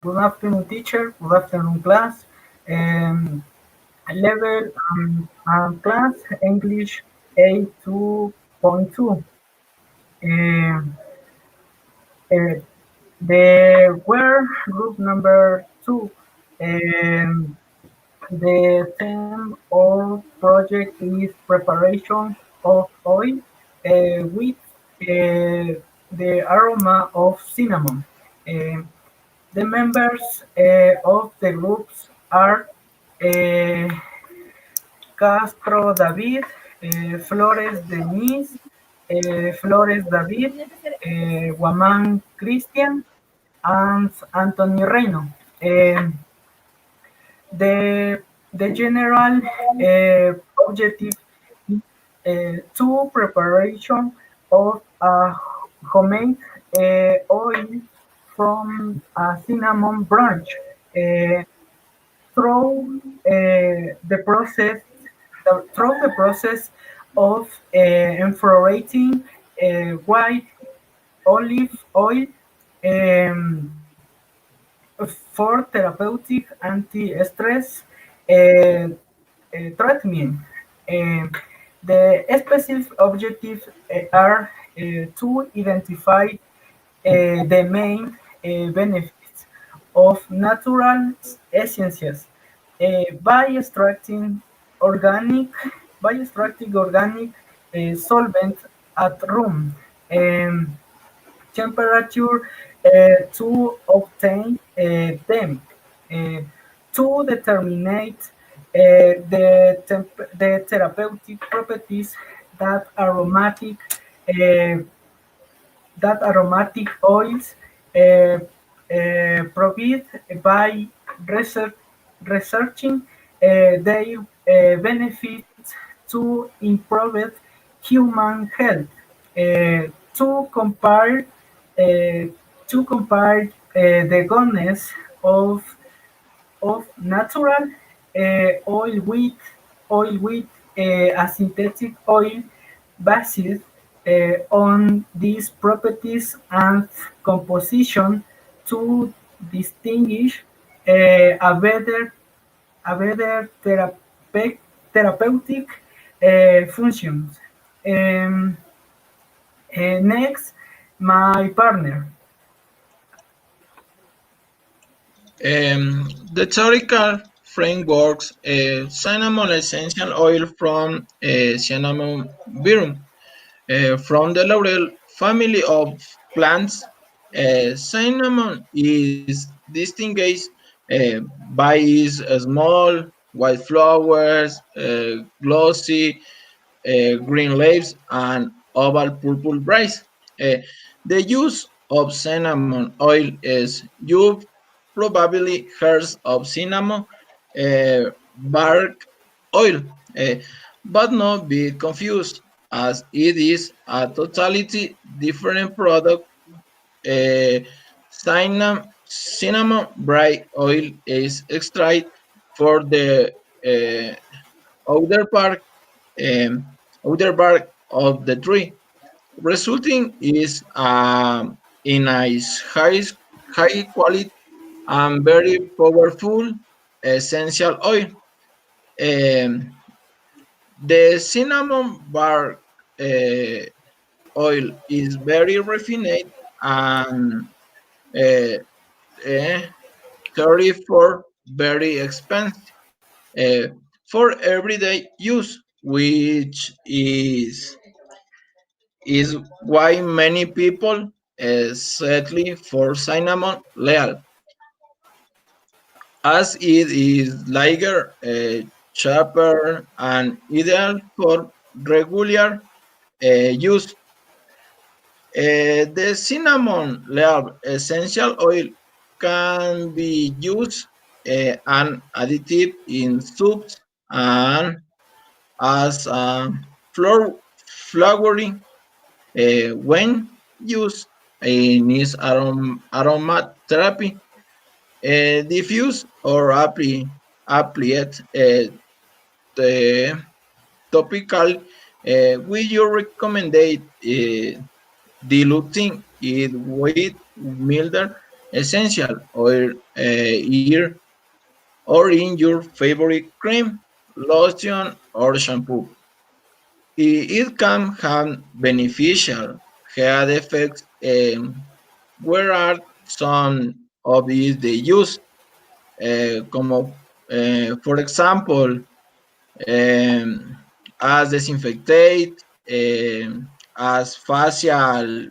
Good afternoon, teacher. Good afternoon, class. Level class English A2.2. Um, uh, the word group number two. Um, the theme of project is preparation of oil with the aroma of cinnamon. Um, the members of the groups are uh, Castro David, Flores Denise, Flores David, Guamán Cristian, and Anthony Reino. Um, the general objective is to preparation of a homemade oil from a cinnamon branch. Uh, through the process of inflorating white olive oil um, for therapeutic anti-stress treatment. Um, the specific objectives are to identify the main benefits of natural essences by organic extracting organic solvent at room temperature to obtain them uh, to determine the therapeutic properties that uh, aromatic oils uh, provide by research, researching their benefits to improve human health. To compare the goodness of natural oil with a synthetic oil based on these properties and composition to distinguish a better therapeutic functions. Um, Next, my partner. The theoretical frameworks, cinnamon essential oil from cinnamon verum, from the laurel family of plants. Cinnamon is distinguished by its small white flowers, glossy green leaves, and oval purple berries. Uh, the use of cinnamon oil is you've probably heard of cinnamon bark oil, uh, but not be confused as it is a totally different product. Cinnamon bright oil is extracted for the uh, outer part outer bark of the tree, resulting is in a high quality and very powerful essential oil. Um, the cinnamon bark uh, oil is very refined and uh, uh, 34 very expensive for everyday use, which is why many people settle for cinnamon leal, as it is lighter, cheaper, and ideal for regular use. The cinnamon leal essential oil can be used an additive in soups and as flowering when used in its aromatherapy, diffuse or applied the topical, we you recommend diluting it with milder essential oil here or in your favorite cream, lotion, or shampoo. It can have beneficial health effects. Where are some of these they use? Como, for example, as disinfectant, as facial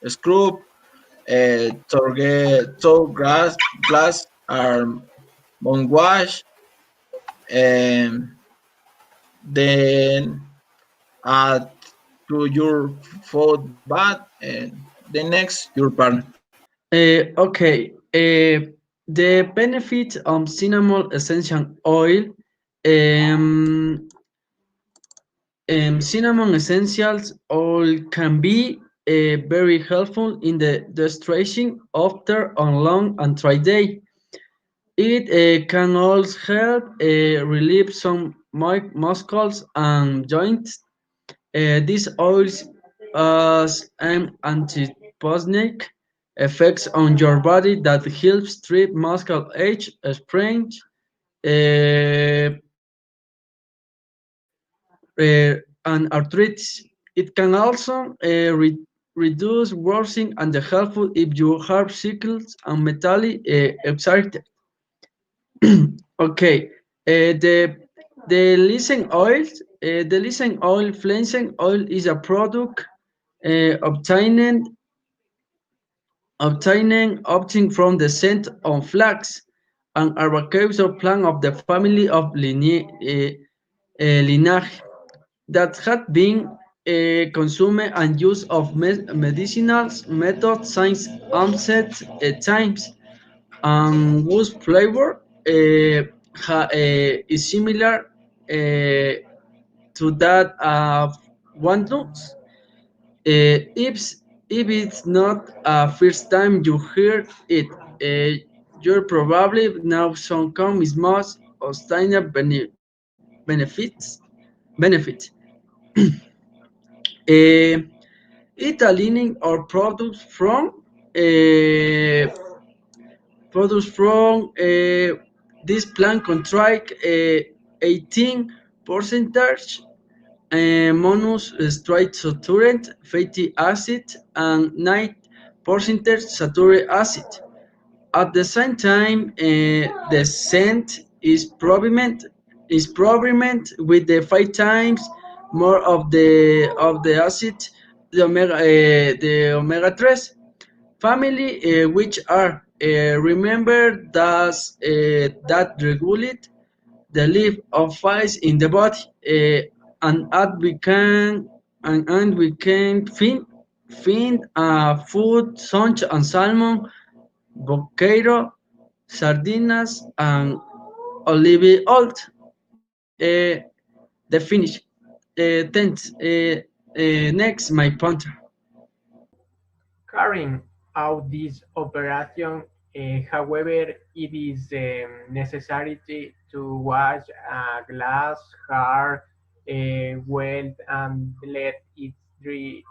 scrub, toe glass, or mouthwash. Um, then add to your food bath, and the next your partner. Okay. The benefit of cinnamon essential oil. Um, Cinnamon essentials oil can be very helpful in the de-stressing after a long and dry day. It can also help relieve some muscles and joints. These oils has an antispasmodic effects on your body that helps treat muscle ache, sprains, uh, and arthritis. It can also reduce worsening and helpful if you have sickles and mentally excited. Okay, the lysine oil, the lysine oil, flaxseed oil is a product obtained from the scent of flax, an herbaceous plant of the family of lineage that had been consumed and used of medicinal methods since ancient times, and whose flavor is similar to that of walnuts. If it's not a first time you hear it, you're probably now some comes most sustainable benefits. Uh, it aligning our uh, products from this plant contract 18 percentage monos saturated fatty acid and 9 percentage saturated acid. At the same time, the scent is probably with the 5 times more of the acid, the omega 3 family, which are remember that regulate the level of files in the body, and we can find food such as salmon, boccheiro, sardinas, and olive oil. The finish. Thanks. Next, my pointer. Carrying out this operation, however, it is necessary to wash a glass hard well and let it dry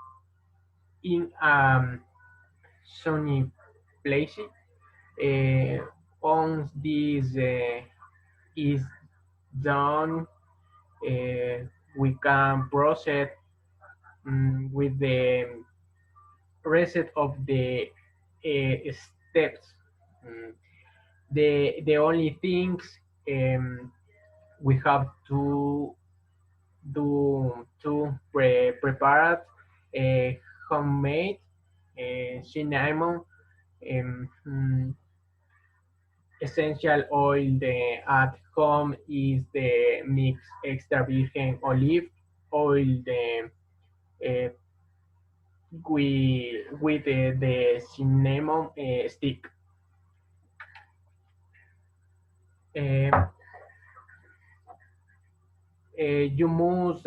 in sunny place. Once this is done, uh, we can proceed with the rest of the steps. Mm, the only things we have to do to prepare homemade cinnamon essential oil at home is the mixed extra virgin olive oil uh, with the cinnamon stick. Uh, you must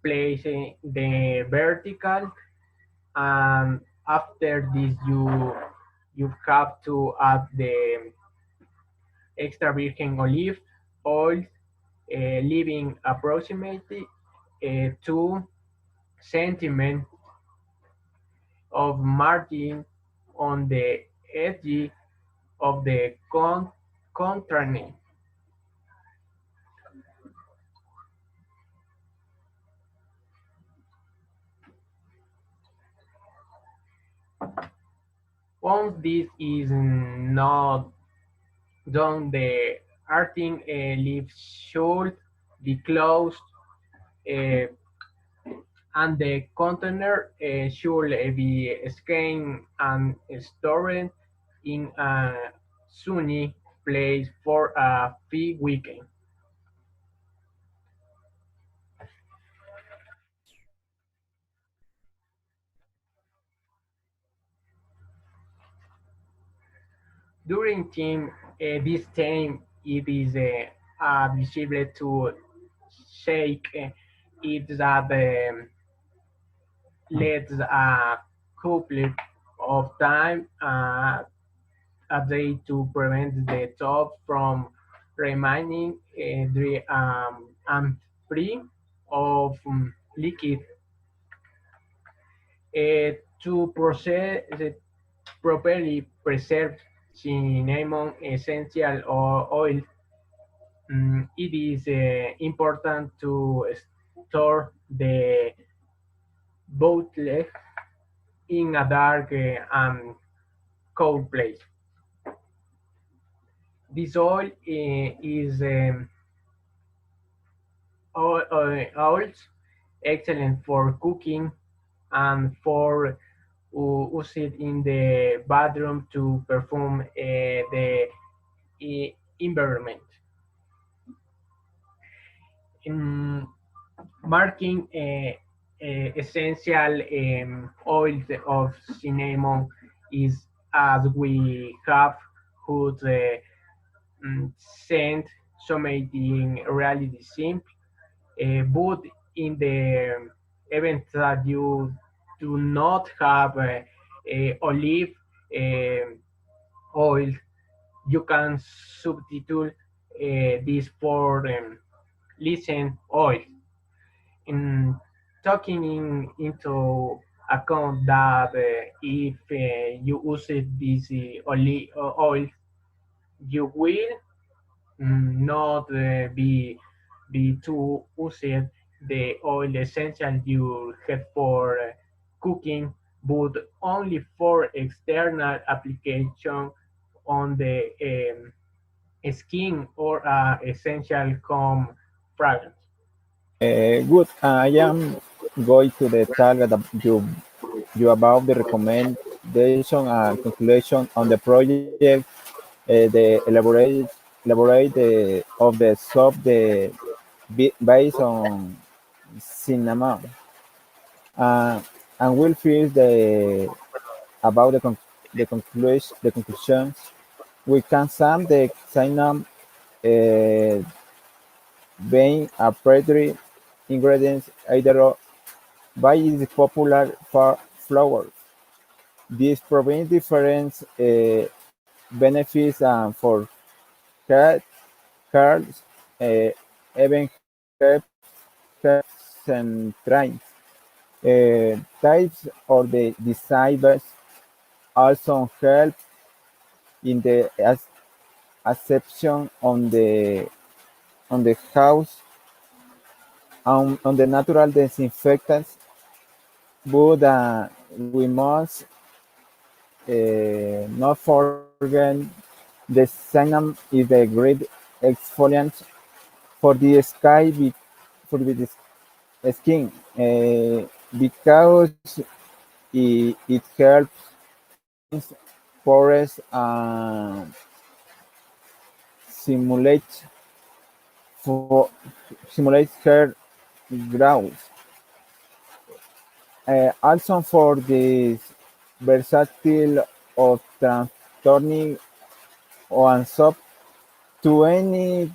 place the vertical, and after this you have to add the extra virgin olive oil, leaving approximately 2 centimeters of margin on the edge of the container. Once this is not done, the earthing leaf should be closed, uh, and the container should be scanned and stored in a sunny place for a few weekends. During this time, it is advisable to shake it that lets a couple of time a day to prevent the top from remaining dry and free of liquid. To process properly preserve cinnamon essential oil, it is important to store the bottle in a dark and cold place. This oil is oils excellent for cooking and for use it in the bathroom to perfume the environment. In marking essential oils of cinnamon is as we have whose scent something reality simple, but in the event that you do not have olive uh, oil, you can substitute this for listen oil. In taking into account that if you use this olive oil, you will not be too used the oil essential you have for cooking, but only for external application on the skin or essential come fragrance. Good. I am going to the target of you about the recommendation and conclusion on the project, the elaborate of the sub the based on cinema, uh, and we'll feel the about the conclusions. We can sum the cinema uh, being a primary ingredients either by its popular flour. This provides different benefits for cat, cars, uh, even herbs and trains. Types or the designs also help in the acception on the house on the natural disinfectants, but we must not forget the cyanide is a great exfoliant for the for the skin because it helps pores and simulate for simulate hair growth. Also for this versatile of transturning one soap to any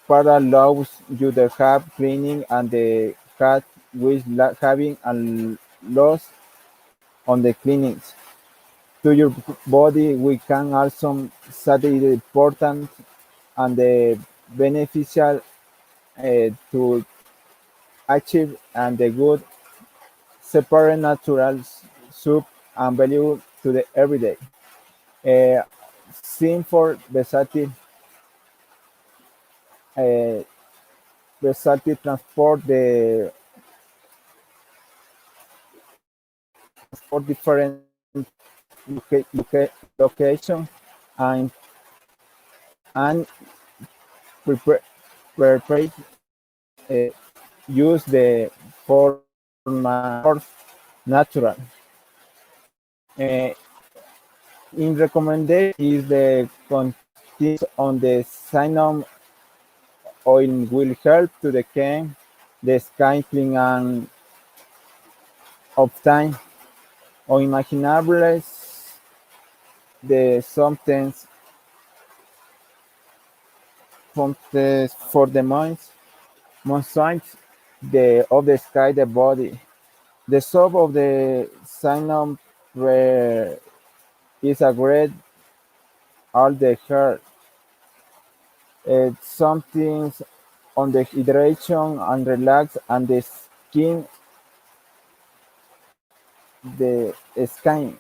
part allows you to have cleaning and the cat with having a loss on the cleanings. To your body, we can also study the important and the beneficial to achieve and the good separate natural soup and value to the everyday. Uh, Same for uh, versatile transport, the transport different location and prepare, prepare use the format natural. In recommendation is the content on the cinnamon oil will help to the can, the sky clean and obtain or imaginables the sometimes for the months the of the sky the body. The soap of the cinnamon is a great all the hair. Something on the hydration and relax and the skin the skin.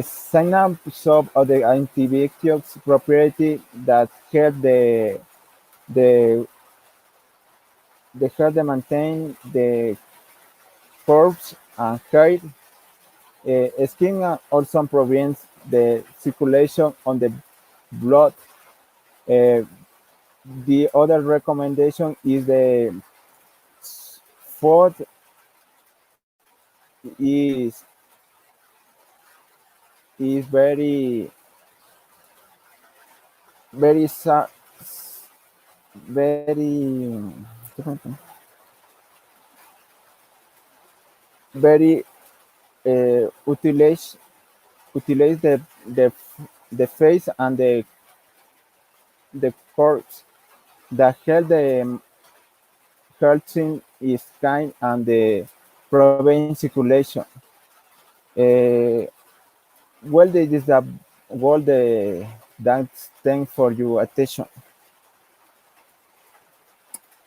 Cinnamon soap of the antibiotics property that help the the hair to maintain the curves and hair. Skin also prevents the circulation on the blood. Uh, the other recommendation is the food is is very very very utilize the face and the corpse that help the healthy skin and the prevent circulation. Uh, well, this is a well the thanks for your attention.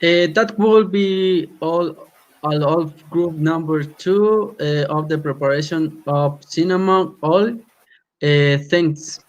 That will be all of group number two of the preparation of cinnamon oil. Thanks.